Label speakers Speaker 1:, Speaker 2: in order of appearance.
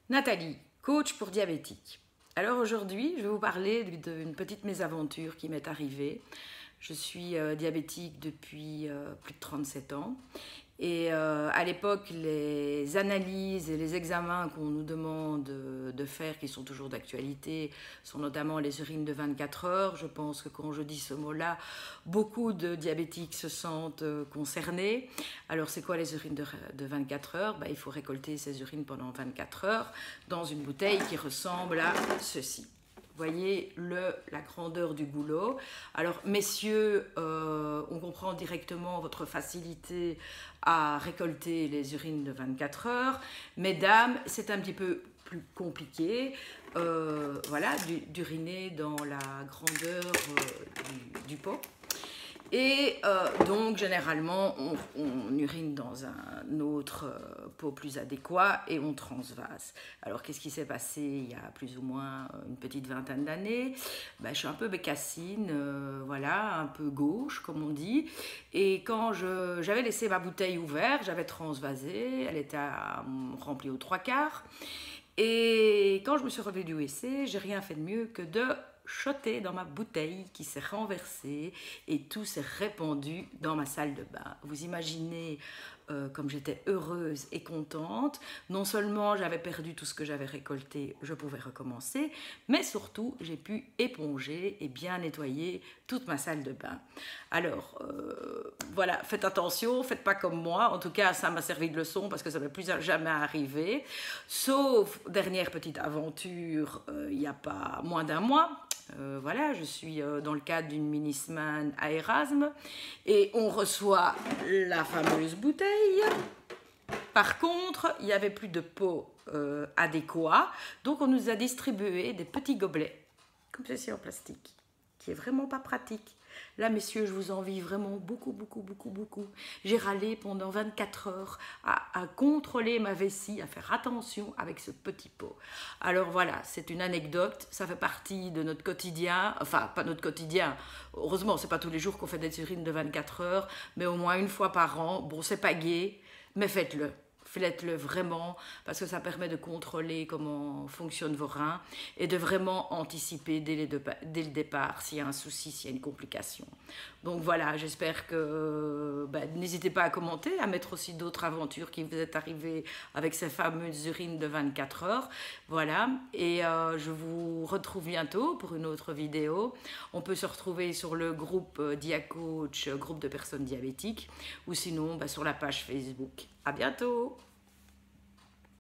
Speaker 1: Nathalie, coach pour diabétiques. Alors aujourd'hui, je vais vous parler d'une petite mésaventure qui m'est arrivée. Je suis diabétique depuis plus de 37 ans. Et à l'époque, les analyses et les examens qu'on nous demande de faire, qui sont toujours d'actualité, sont notamment les urines de 24 heures. Je pense que quand je dis ce mot-là, beaucoup de diabétiques se sentent concernés. Alors, c'est quoi les urines de 24 heures? Il faut récolter ces urines pendant 24 heures dans une bouteille qui ressemble à ceci. Voyez la grandeur du goulot. Alors, messieurs, on comprend directement votre facilité à récolter les urines de 24 heures. Mesdames, c'est un petit peu plus compliqué, voilà, d'uriner dans la grandeur du pot. Et donc, généralement, on urine dans un autre pot plus adéquat et on transvase. Alors, qu'est-ce qui s'est passé il y a plus ou moins une petite vingtaine d'années? Je suis un peu bécassine, voilà, un peu gauche, comme on dit. Et quand j'avais laissé ma bouteille ouverte, j'avais transvasé, elle était remplie aux 3/4. Et quand je me suis relevée du WC, j'ai rien fait de mieux que de shotter dans ma bouteille qui s'est renversée et tout s'est répandu dans ma salle de bain. Vous imaginez comme j'étais heureuse et contente. Non seulement j'avais perdu tout ce que j'avais récolté, je pouvais recommencer, mais surtout j'ai pu éponger et bien nettoyer toute ma salle de bain. Alors voilà, faites attention, faites pas comme moi. En tout cas, ça m'a servi de leçon parce que ça ne m'est plus jamais arrivé. Sauf, dernière petite aventure, il n'y a pas moins d'un mois. Voilà, je suis dans le cadre d'une mini-semaine à Erasme et on reçoit la fameuse bouteille. Par contre, il n'y avait plus de pot adéquat, donc on nous a distribué des petits gobelets, comme ceci en plastique, qui est vraiment pas pratique. Là, messieurs, je vous envie vraiment beaucoup, beaucoup, beaucoup, beaucoup. J'ai râlé pendant 24 heures à contrôler ma vessie, à faire attention avec ce petit pot. Alors voilà, c'est une anecdote, ça fait partie de notre quotidien, enfin, pas notre quotidien. Heureusement, c'est pas tous les jours qu'on fait des urines de 24 heures, mais au moins une fois par an. Bon, c'est pas gai, mais faites-le. Faites-le vraiment parce que ça permet de contrôler comment fonctionnent vos reins et de vraiment anticiper dès le départ s'il y a un souci, s'il y a une complication. Donc voilà, j'espère que n'hésitez pas à commenter, à mettre aussi d'autres aventures qui vous est arrivées avec ces fameuses urines de 24 heures. Voilà, et je vous retrouve bientôt pour une autre vidéo. On peut se retrouver sur le groupe DiaCoach, groupe de personnes diabétiques, ou sinon sur la page Facebook. À bientôt!